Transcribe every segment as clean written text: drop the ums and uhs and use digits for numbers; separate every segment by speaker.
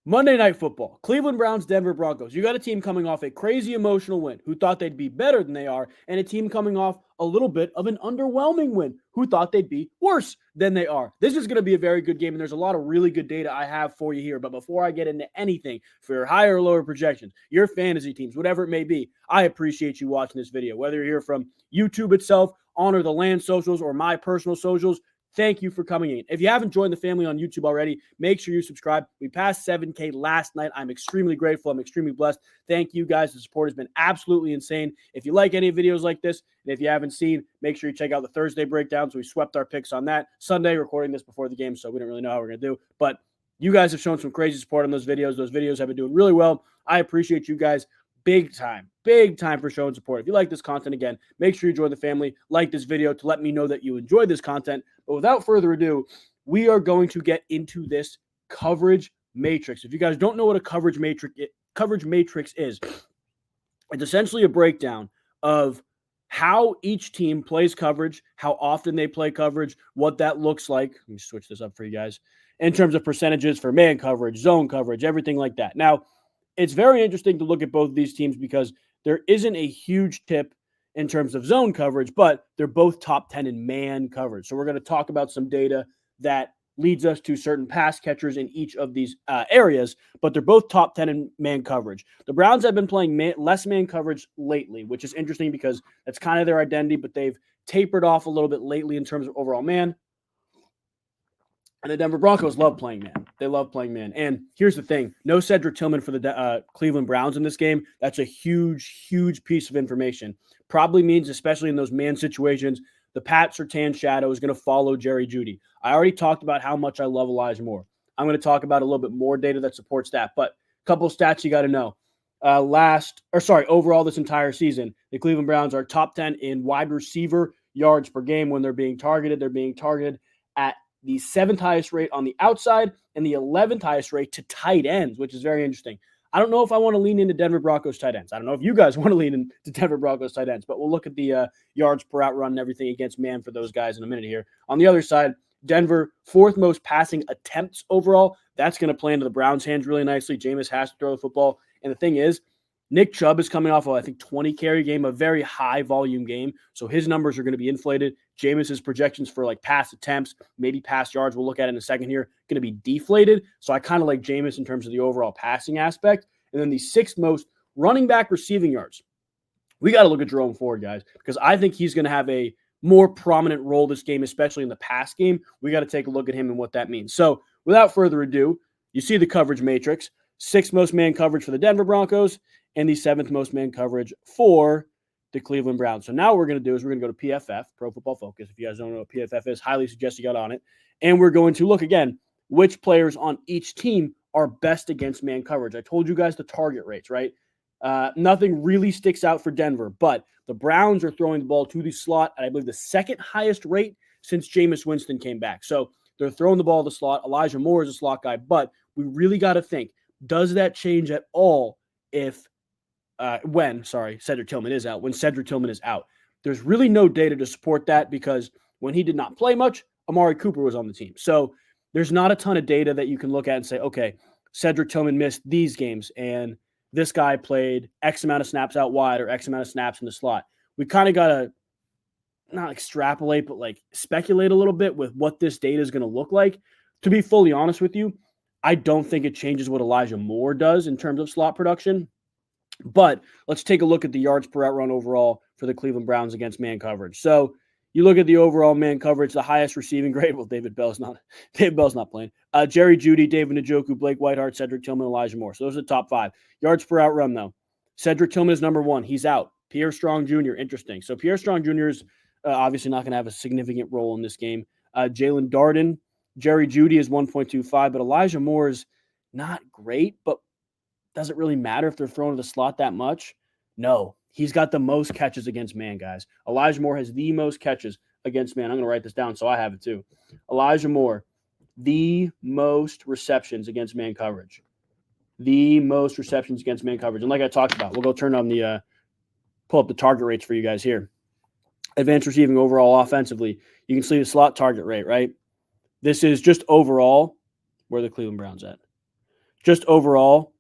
Speaker 1: Monday Night Football, Cleveland Browns, Denver Broncos. You got a team coming off a crazy emotional win who thought they'd be better than they are, and a team coming off a little bit of an underwhelming win who thought they'd be worse than they are. This is going to be a very good game, and there's a lot of really good data I have for you here. But before I get into anything for your higher or lower projections, your fantasy teams, whatever it may be, I appreciate you watching this video. Whether you're here from YouTube itself, Honor the Land socials, or my personal socials, thank you for coming in. If you haven't joined the family on YouTube already, make sure you subscribe. We passed 7K last night. I'm extremely grateful. I'm extremely blessed. Thank you guys. The support has been absolutely insane. If you like any videos like this, and if you haven't seen, make sure you check out the Thursday breakdowns. We swept our picks on that. Sunday, recording this before the game, so we don't really know how we're going to do. But you guys have shown some crazy support on those videos. Those videos have been doing really well. I appreciate you guys. Big time for showing support. If you like this content, again, make sure you join the family, like this video to let me know that you enjoyed this content. But without further ado, we are going to get into this coverage matrix. If you guys don't know what a coverage matrix is, it's essentially a breakdown of how each team plays coverage, how often they play coverage, what that looks like. Let me switch this up for you guys. In terms of percentages for man coverage, zone coverage, everything like that. Now, it's very interesting to look at both of these teams because there isn't a huge tip in terms of zone coverage, but they're both top 10 in man coverage. So we're going to talk about some data that leads us to certain pass catchers in each of these areas, but they're both top 10 in man coverage. The Browns have been playing less man coverage lately, which is interesting because that's kind of their identity, but they've tapered off a little bit lately in terms of overall man. And the Denver Broncos love playing man. They love playing man. And here's the thing. No Cedric Tillman for the Cleveland Browns in this game. That's a huge, huge piece of information. Probably means, especially in those man situations, the Pat Surtain shadow is going to follow Jerry Jeudy. I already talked about how much I love Elijah Moore. I'm going to talk about a little bit more data that supports that. But a couple of stats you got to know. Overall this entire season, the Cleveland Browns are top 10 in wide receiver yards per game when they're being targeted. They're being targeted at the 7th highest rate on the outside and the 11th highest rate to tight ends, which is very interesting. I don't know if I want to lean into Denver Broncos tight ends. I don't know if you guys want to lean into Denver Broncos tight ends, but we'll look at the yards per out run and everything against man for those guys in a minute here. On the other side, Denver, 4th most passing attempts overall. That's going to play into the Browns' hands really nicely. Jameis has to throw the football. And the thing is, Nick Chubb is coming off of, 20 carry game, a very high volume game. So his numbers are going to be inflated. Jameis's projections for pass attempts, maybe pass yards, we'll look at it in a second here, going to be deflated. So I kind of like Jameis in terms of the overall passing aspect. And then the 6th most running back receiving yards. We got to look at Jerome Ford, guys, because I think he's going to have a more prominent role this game, especially in the pass game. We got to take a look at him and what that means. So without further ado, you see the coverage matrix. 6th most man coverage for the Denver Broncos and the 7th most man coverage for the Cleveland Browns. So now what we're going to do is we're going to go to PFF, Pro Football Focus. If you guys don't know what PFF is, highly suggest you get on it. And we're going to look again, which players on each team are best against man coverage. I told you guys the target rates, right? Nothing really sticks out for Denver, but the Browns are throwing the ball to the slot at, I believe, the 2nd highest rate since Jameis Winston came back. So they're throwing the ball to the slot. Elijah Moore is a slot guy, but we really got to think, does that change at all when Cedric Tillman is out, when Cedric Tillman is out? There's really no data to support that because when he did not play much, Amari Cooper was on the team. So there's not a ton of data that you can look at and say, okay, Cedric Tillman missed these games and this guy played X amount of snaps out wide or X amount of snaps in the slot. We kind of got to not extrapolate, but speculate a little bit with what this data is going to look like. To be fully honest with you, I don't think it changes what Elijah Moore does in terms of slot production. But let's take a look at the yards per out run overall for the Cleveland Browns against man coverage. So you look at the overall man coverage, the highest receiving grade. Well, David Bell's not playing. Jerry Jeudy, David Njoku, Blake Whiteheart, Cedric Tillman, Elijah Moore. So those are the top 5. Yards per out run, though. Cedric Tillman is number 1. He's out. Pierre Strong Jr., interesting. So Pierre Strong Jr. is obviously not going to have a significant role in this game. Jalen Darden, Jerry Jeudy is 1.25, but Elijah Moore is not great, but does it really matter if they're thrown to the slot that much? No. He's got the most catches against man, guys. Elijah Moore has the most catches against man. I'm going to write this down so I have it too. Elijah Moore, the most receptions against man coverage. The most receptions against man coverage. And like I talked about, we'll go turn on the pull up the target rates for you guys here. Advanced receiving overall offensively. You can see the slot target rate, right? This is just overall where the Cleveland Browns at. just overall,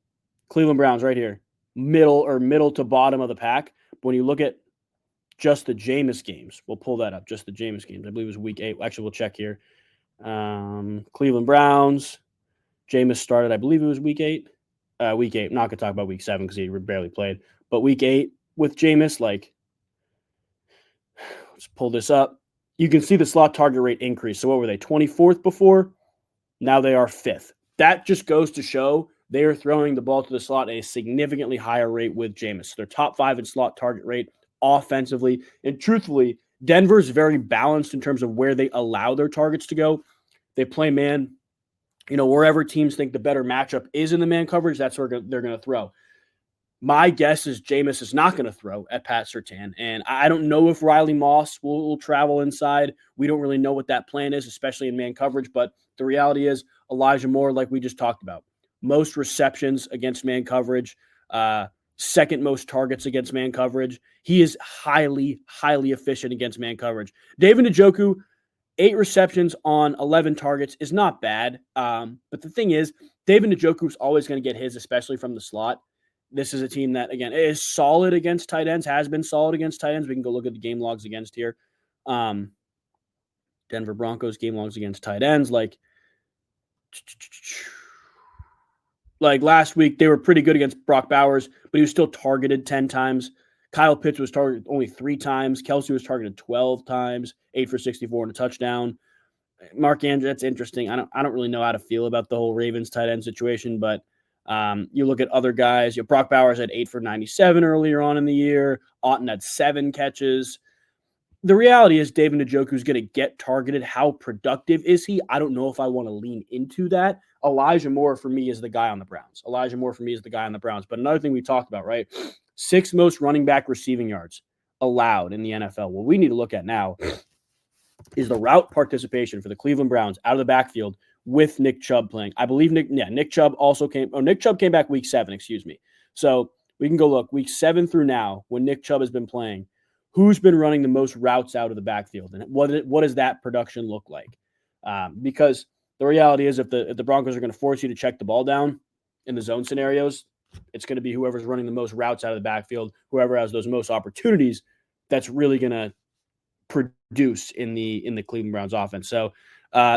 Speaker 1: Cleveland Browns right here, middle to bottom of the pack. But when you look at just the Jameis games, we'll pull that up. Just the Jameis games. I believe it was week 8. Actually, we'll check here. Cleveland Browns. Jameis started, I believe it was week 8. Week 8. I'm not going to talk about week 7 because he barely played. But week 8 with Jameis, like, let's pull this up. You can see the slot target rate increase. So what were they, 24th before? Now they are 5th. That just goes to show they are throwing the ball to the slot at a significantly higher rate with Jameis. They're top 5 in slot target rate offensively. And truthfully, Denver's very balanced in terms of where they allow their targets to go. They play man, wherever teams think the better matchup is in the man coverage, that's where they're going to throw. My guess is Jameis is not going to throw at Pat Surtain. And I don't know if Riley Moss will travel inside. We don't really know what that plan is, especially in man coverage. But the reality is Elijah Moore, like we just talked about, most receptions against man coverage, second most targets against man coverage. He is highly, highly efficient against man coverage. David Njoku, 8 receptions on 11 targets is not bad. But the thing is, David Njoku is always going to get his, especially from the slot. This is a team that, again, is solid against tight ends, has been solid against tight ends. We can go look at the game logs against here. Denver Broncos game logs against tight ends. Like last week, they were pretty good against Brock Bowers, but he was still targeted 10 times. Kyle Pitts was targeted only 3 times. Kelsey was targeted 12 times, 8 for 64 and a touchdown. Mark Andrews, that's interesting. I don't really know how to feel about the whole Ravens tight end situation, but you look at other guys. Brock Bowers had 8 for 97 earlier on in the year. Otton had 7 catches. The reality is David Njoku is going to get targeted. How productive is he? I don't know if I want to lean into that. Elijah Moore for me is the guy on the Browns. But another thing we talked about, right? 6th most running back receiving yards allowed in the NFL. What we need to look at now is the route participation for the Cleveland Browns out of the backfield with Nick Chubb playing. I believe Nick Chubb also came. Nick Chubb came back week 7, excuse me. So we can go look week 7 through now when Nick Chubb has been playing. Who's been running the most routes out of the backfield, and what does that production look like? Because the reality is, if the Broncos are going to force you to check the ball down in the zone scenarios, it's going to be whoever's running the most routes out of the backfield, whoever has those most opportunities, that's really going to produce in the Cleveland Browns offense. So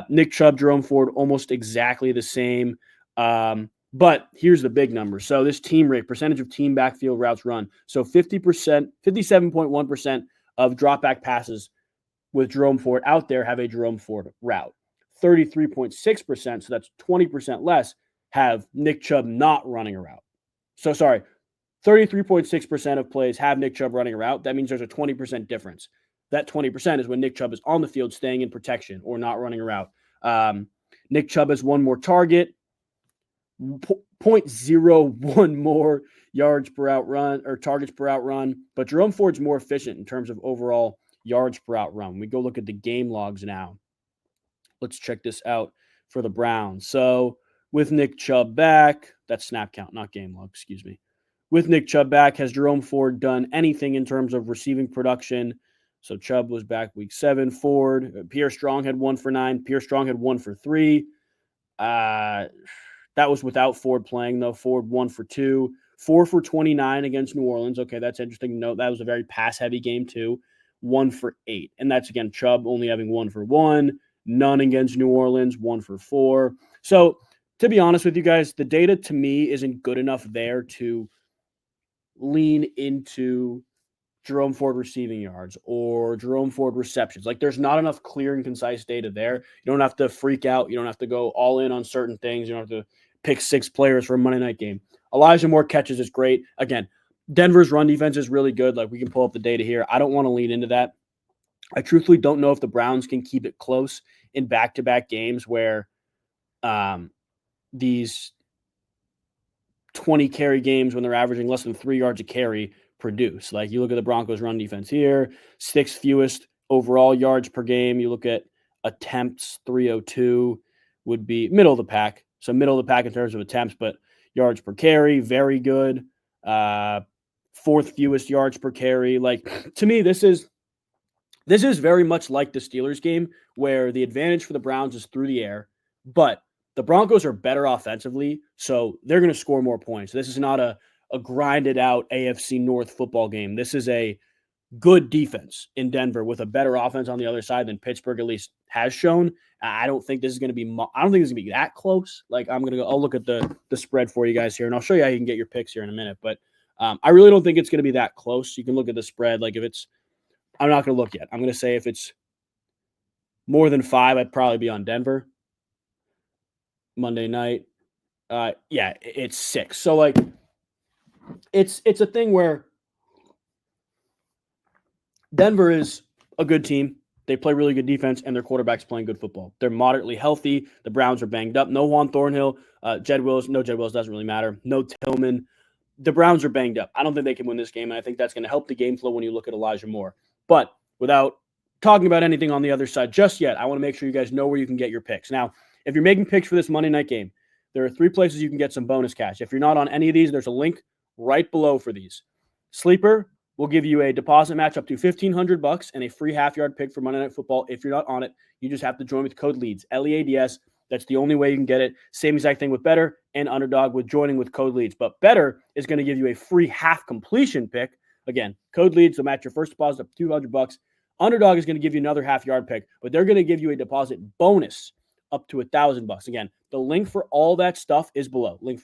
Speaker 1: Nick Chubb, Jerome Ford, almost exactly the same. But here's the big number. So this team rate, percentage of team backfield routes run. So 50%, 57.1% of drop back passes with Jerome Ford out there have a Jerome Ford route. 33.6%, so that's 20% less, have Nick Chubb not running a route. So sorry, 33.6% of plays have Nick Chubb running a route. That means there's a 20% difference. That 20% is when Nick Chubb is on the field staying in protection or not running a route. Nick Chubb has 1 more target, 0.01 more yards per out run or targets per out run. But Jerome Ford's more efficient in terms of overall yards per out run. We go look at the game logs now. Let's check this out for the Browns. So with Nick Chubb back, that's snap count, not game log, excuse me. With Nick Chubb back, has Jerome Ford done anything in terms of receiving production? So Chubb was back week 7. Ford, Pierre Strong had 1 for 9. Pierre Strong had 1 for 3. That was without Ford playing, though. Ford 1 for 2. 4 for 29 against New Orleans. Okay, that's interesting to note. That was a very pass-heavy game, too. 1 for 8. And that's, again, Chubb only having 1 for 1. None against New Orleans, 1 for 4. So, to be honest with you guys, the data to me isn't good enough there to lean into Jerome Ford receiving yards or Jerome Ford receptions. Like, there's not enough clear and concise data there. You don't have to freak out. You don't have to go all in on certain things. You don't have to pick 6 players for a Monday night game. Elijah Moore catches is great. Again, Denver's run defense is really good. Like, we can pull up the data here. I don't want to lean into that. I truthfully don't know if the Browns can keep it close in back-to-back games where these 20 carry games when they're averaging less than 3 yards a carry produce. Like, you look at the Broncos run defense here, 6th fewest overall yards per game. You look at attempts, 302 would be middle of the pack. So middle of the pack in terms of attempts, but yards per carry, very good. 4th fewest yards per carry. Like, to me, this is very much like the Steelers game where the advantage for the Browns is through the air, but The Broncos are better offensively, so they're going to score more points. This is not a grinded out AFC North football game. This is a good defense in Denver with a better offense on the other side than Pittsburgh at least has shown. I don't think this is going to be. I don't think it's going to be that close. Like I'm going to go. I'll look at the spread for you guys here, and I'll show you how you can get your picks here in a minute. But I really don't think it's going to be that close. You can look at the spread. Like if it's, I'm not going to look yet. I'm going to say if it's more than 5, I'd probably be on Denver. Monday night. Yeah, it's 6. So like it's a thing where Denver is a good team. They play really good defense, and their quarterback's playing good football. They're moderately healthy. The Browns are banged up. No Juan Thornhill. Jed Wills doesn't really matter. No Tillman. The Browns are banged up. I don't think they can win this game, and I think that's going to help the game flow when you look at Elijah Moore. But without talking about anything on the other side just yet, I want to make sure you guys know where you can get your picks. Now, if you're making picks for this Monday night game, there are 3 places you can get some bonus cash. If you're not on any of these, there's a link right below for these. Sleeper will give you a deposit match up to $1,500 and a free half-yard pick for Monday Night Football. If you're not on it, you just have to join with code LEADS, LEADS. That's the only way you can get it. Same exact thing with Better and Underdog with joining with code LEADS. But Better is going to give you a free half completion pick. Again, code LEADS will match your first deposit up to $200. Underdog is going to give you another half-yard pick, but they're going to give you a deposit bonus up to $1,000. Again, the link for all that stuff is below. And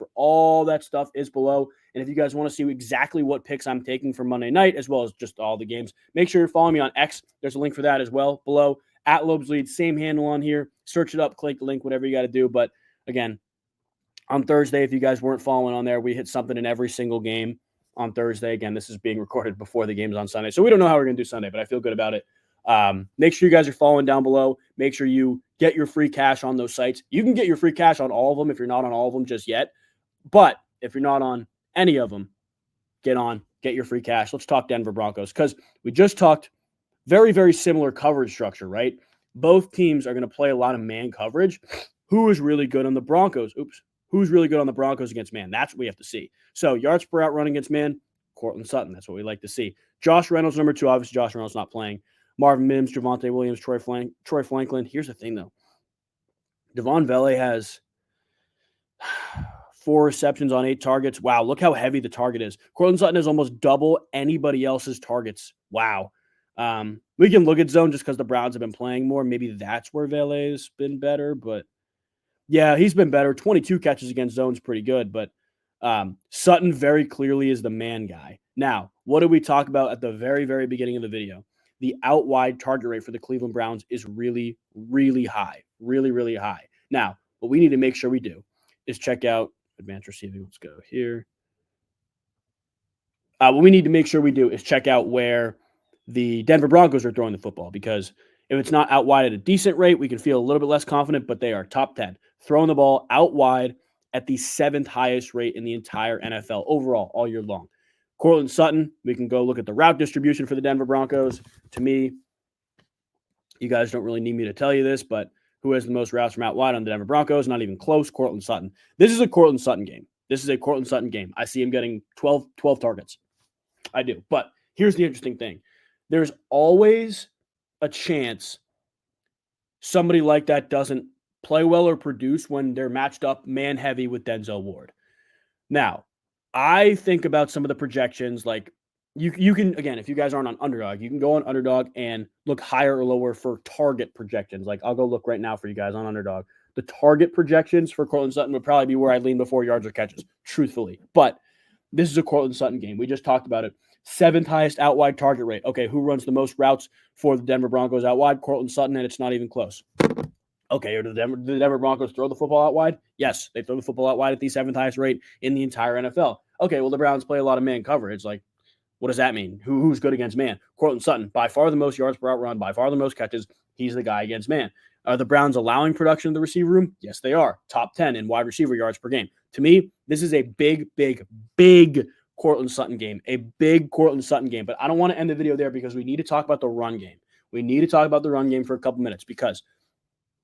Speaker 1: if you guys want to see exactly what picks I'm taking for Monday night, as well as just all the games, make sure you're following me on X. There's a link for that as well below. At Loeb's Lead, same handle on here. Search it up, click the link, whatever you got to do. But again, on Thursday, if you guys weren't following on there, we hit something in every single game on Thursday. Again, this is being recorded before the game's on Sunday. So we don't know how we're going to do Sunday, but I feel good about it. Make sure you guys are following down below. Make sure you get your free cash on those sites. You can get your free cash on all of them if you're not on all of them just yet. But if you're not on any of them, get your free cash. Let's talk Denver Broncos because we just talked very, very similar coverage structure, right? Both teams are going to play a lot of man coverage. Who is really good on the Broncos? Who's really good on the Broncos against man? That's what we have to see. So yards per out run against man, Cortland Sutton. That's what we like to see. Josh Reynolds, number 2. Obviously, Josh Reynolds not playing. Marvin Mims, Javonte Williams, Troy Franklin. Here's the thing, though. Devon Vele has 4 receptions on 8 targets. Wow, look how heavy the target is. Cortland Sutton is almost double anybody else's targets. Wow. We can look at zone just because the Browns have been playing more. Maybe that's where Vele's been better. But, yeah, he's been better. 22 catches against zone is pretty good. But Sutton very clearly is the man guy. Now, what did we talk about at the very, very beginning of the video? The out wide target rate for the Cleveland Browns is really, really high. Really, really high. Now, what we need to make sure we do is check out advanced receiving. Let's go here. What we need to make sure we do is check out where the Denver Broncos are throwing the football, because if it's not out wide at a decent rate, we can feel a little bit less confident, but they are top 10. Throwing the ball out wide at the 7th highest rate in the entire NFL overall all year long. Cortland Sutton, we can go look at the route distribution for the Denver Broncos. To me, you guys don't really need me to tell you this, but who has the most routes from out wide on the Denver Broncos? Not even close, Cortland Sutton. This is a Cortland Sutton game. I see him getting 12 targets. I do. But here's the interesting thing. There's always a chance somebody like that doesn't play well or produce when they're matched up man-heavy with Denzel Ward. Now, I think about some of the projections, like you can, again, if you guys aren't on Underdog, you can go on Underdog and look higher or lower for target projections. Like I'll go look right now for you guys on Underdog. The target projections for Cortland Sutton would probably be where I lean before yards or catches, truthfully. But this is a Cortland Sutton game. We just talked about it. 7th highest out wide target rate. Okay, who runs the most routes for the Denver Broncos out wide? Cortland Sutton, and it's not even close. Okay, do the Denver Broncos throw the football out wide? Yes, they throw the football out wide at the 7th highest rate in the entire NFL. Okay, well, the Browns play a lot of man coverage. Like, what does that mean? Who's good against man? Cortland Sutton, by far the most yards per out run, by far the most catches. He's the guy against man. Are the Browns allowing production in the receiver room? Yes, they are. Top 10 in wide receiver yards per game. To me, this is a big Cortland Sutton game. A big Cortland Sutton game. But I don't want to end the video there because we need to talk about the run game. We need to talk about the run game for a couple minutes because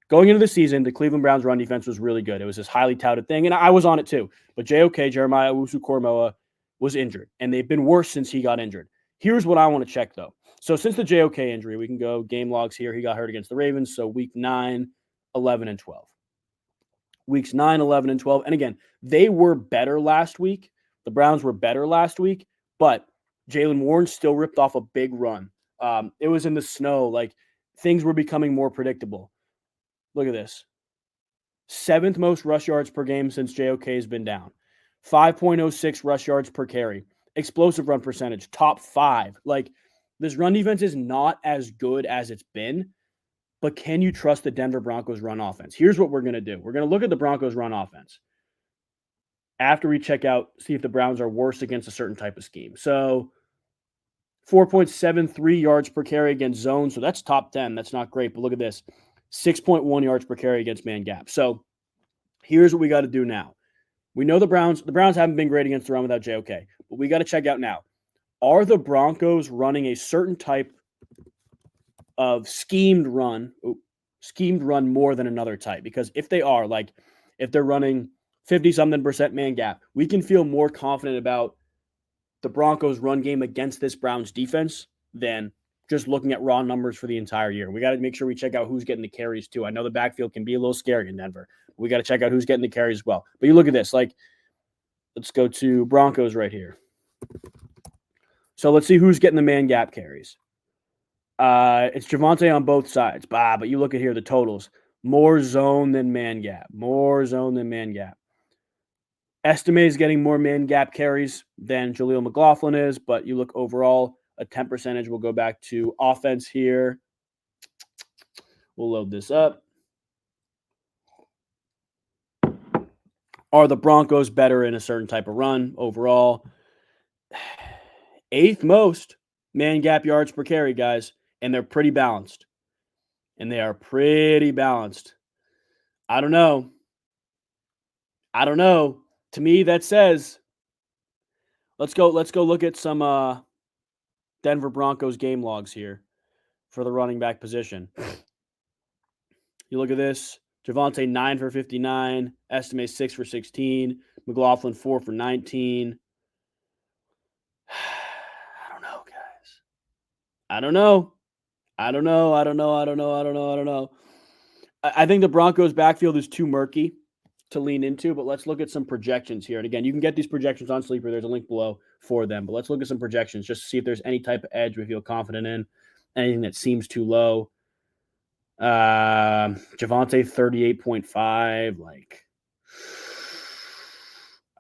Speaker 1: going into the season, the Cleveland Browns run defense was really good. It was this highly touted thing, and I was on it too. But Jeremiah Owusu-Koramoah, was injured, and they've been worse since he got injured. Here's what I want to check, though. So since the JOK injury, we can go game logs here. He got hurt against the Ravens, so week 9, 11, and 12. weeks 9, 11, and 12. And again, they were better last week. The Browns were better last week, but Jaylen Warren still ripped off a big run. It was in the snow. Like, things were becoming more predictable. Look at this. 7th most rush yards per game since JOK has been down. 5.06 rush yards per carry. Explosive run percentage, top 5. Like, this run defense is not as good as it's been, but can you trust the Denver Broncos run offense? Here's what we're going to do. We're going to look at the Broncos run offense after we check out, see if the Browns are worse against a certain type of scheme. So 4.73 yards per carry against zone. So that's top 10. That's not great, but look at this. 6.1 yards per carry against man gap. So here's what we got to do now. We know the Browns haven't been great against the run without JOK, but we got to check out now. Are the Broncos running a certain type of schemed run more than another type? Because if they are, like, if they're running 50-something% man gap, we can feel more confident about the Broncos run game against this Browns defense than just looking at raw numbers for the entire year. We got to make sure we check out who's getting the carries too. I know the backfield can be a little scary in Denver. We got to check out who's getting the carries as well. But you look at this, like, let's go to Broncos right here. So let's see who's getting the man gap carries. It's Javonte on both sides. But you look at here, the totals. More zone than man gap. Estime is getting more man gap carries than Jaleel McLaughlin is, but you look overall, attempt percentage. We'll go back to offense here. We'll load this up. Are the Broncos better in a certain type of run overall? 8th most man gap yards per carry, guys, and they're pretty balanced. I don't know. To me, that says, let's go look at some Denver Broncos game logs here for the running back position. You look at this. Javonte 9 for 59, Estime 6 for 16, McLaughlin 4 for 19. I don't know, guys. I don't know. I think the Broncos backfield is too murky to lean into, but let's look at some projections here. And again, you can get these projections on Sleeper. There's a link below for them, but let's look at some projections just to see if there's any type of edge we feel confident in, anything that seems too low. Javonte 38.5, like,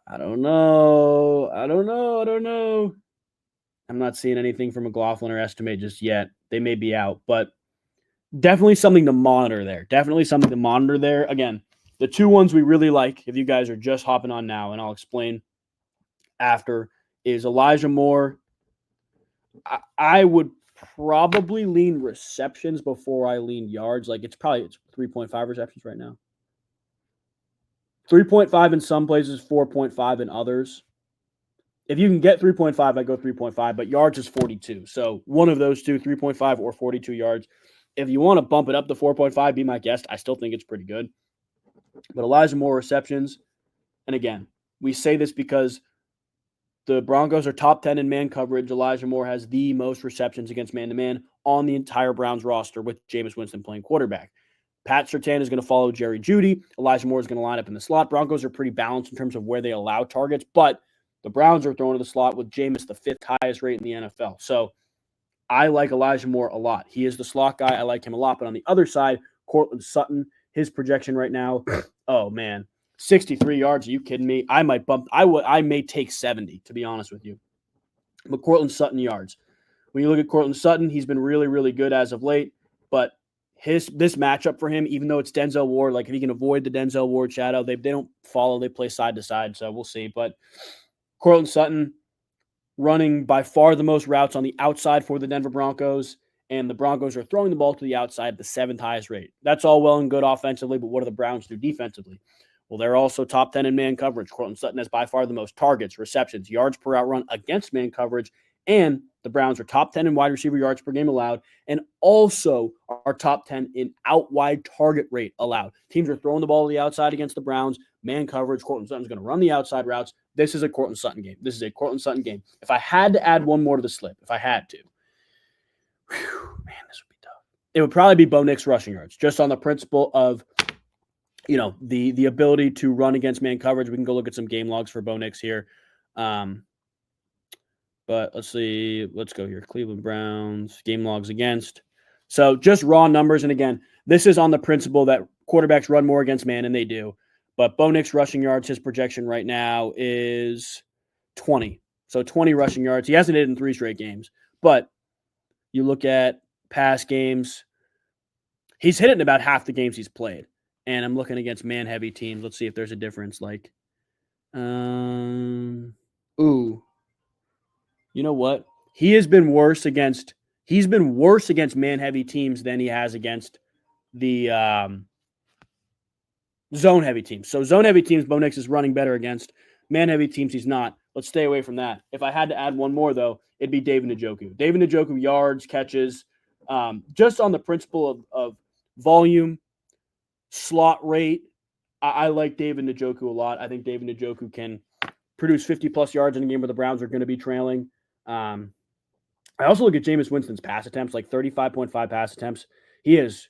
Speaker 1: I don't know. I'm not seeing anything from McLaughlin or Estime just yet. They may be out, but definitely something to monitor there. Again, the two ones we really like, if you guys are just hopping on now, and I'll explain after, is Elijah Moore. I would probably lean receptions before I lean yards. Like, it's 3.5 receptions right now. 3.5 in some places, 4.5 in others. If you can get 3.5, I go 3.5, but yards is 42. So one of those two, 3.5 or 42 yards. If you want to bump it up to 4.5, be my guest. I still think it's pretty good. But Elijah Moore receptions, and again, we say this because the Broncos are top 10 in man coverage. Elijah Moore has the most receptions against man-to-man on the entire Browns roster with Jameis Winston playing quarterback. Pat Surtain is going to follow Jerry Jeudy. Elijah Moore is going to line up in the slot. Broncos are pretty balanced in terms of where they allow targets, but the Browns are throwing to the slot with Jameis, the 5th highest rate in the NFL. So I like Elijah Moore a lot. He is the slot guy. I like him a lot. But on the other side, Courtland Sutton, his projection right now, oh, man, 63 yards. Are you kidding me? I may take 70, to be honest with you. But Courtland Sutton yards. When you look at Courtland Sutton, he's been really, really good as of late. But this matchup for him, even though it's Denzel Ward, like, if he can avoid the Denzel Ward shadow, they don't follow. They play side to side, so we'll see. But Courtland Sutton running by far the most routes on the outside for the Denver Broncos, and the Broncos are throwing the ball to the outside at the 7th highest rate. That's all well and good offensively, but what do the Browns do defensively? Well, they're also top 10 in man coverage. Courtland Sutton has by far the most targets, receptions, yards per out run against man coverage, and the Browns are top 10 in wide receiver yards per game allowed, and also are top 10 in out wide target rate allowed. Teams are throwing the ball to the outside against the Browns, man coverage. Courtland Sutton's going to run the outside routes. This is a Courtland Sutton game. If I had to add one more to the slip, man, this would be tough. It would probably be Bo Nix rushing yards, just on the principle of the ability to run against man coverage. We can go look at some game logs for Bo Nix here. But let's see. Let's go here. Cleveland Browns, game logs against. So just raw numbers. And again, this is on the principle that quarterbacks run more against man, and they do. But Bo Nix rushing yards, his projection right now is 20. So 20 rushing yards. He hasn't hit in 3 straight games. But you look at past games, he's hit it in about half the games he's played. And I'm looking against man-heavy teams. Let's see if there's a difference. You know what? He's been worse against man-heavy teams than he has against the zone-heavy teams. So zone-heavy teams, Bo Nix is running better against. Man-heavy teams, he's not. Let's stay away from that. If I had to add one more, though, it'd be David Njoku. David Njoku, yards, catches, just on the principle of volume, slot rate. I like David Njoku a lot. I think David Njoku can produce 50-plus yards in a game where the Browns are going to be trailing. I also look at Jameis Winston's pass attempts, like 35.5 pass attempts. He has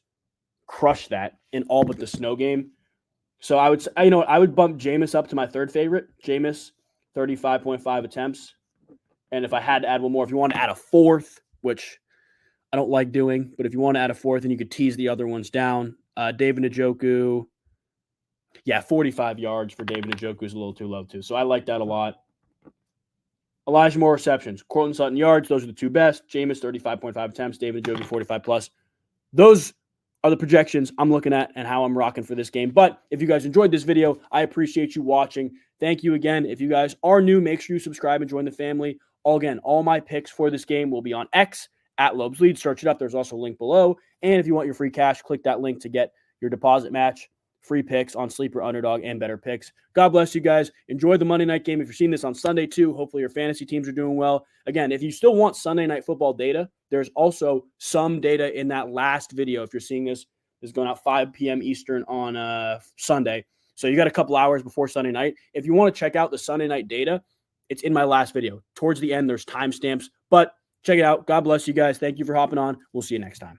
Speaker 1: crushed that in all but the snow game. So I would bump Jameis up to my third favorite. Jameis, 35.5 attempts. And if I had to add one more, if you want to add a fourth, which I don't like doing, but if you want to add a fourth, then you could tease the other ones down. David Njoku, 45 yards for David Njoku is a little too low too. So I like that a lot. Elijah Moore receptions, Courtland Sutton yards, those are the two best. Jameis 35.5 attempts, David Njoku 45 plus. Those are the projections I'm looking at and how I'm rocking for this game. But if you guys enjoyed this video, I appreciate you watching. Thank you again. If you guys are new, make sure you subscribe and join the family. All my picks for this game will be on X at Loeb's Lead. Search it up. There's also a link below. And if you want your free cash, click that link to get your deposit match, free picks on Sleeper, Underdog, and Better Picks. God bless you guys. Enjoy the Monday night game. If you're seeing this on Sunday too, hopefully your fantasy teams are doing well. Again, if you still want Sunday night football data, there's also some data in that last video. If you're seeing this is going out 5 p.m. Eastern on Sunday. So you got a couple hours before Sunday night. If you want to check out the Sunday night data, it's in my last video. Towards the end, there's timestamps, but check it out. God bless you guys. Thank you for hopping on. We'll see you next time.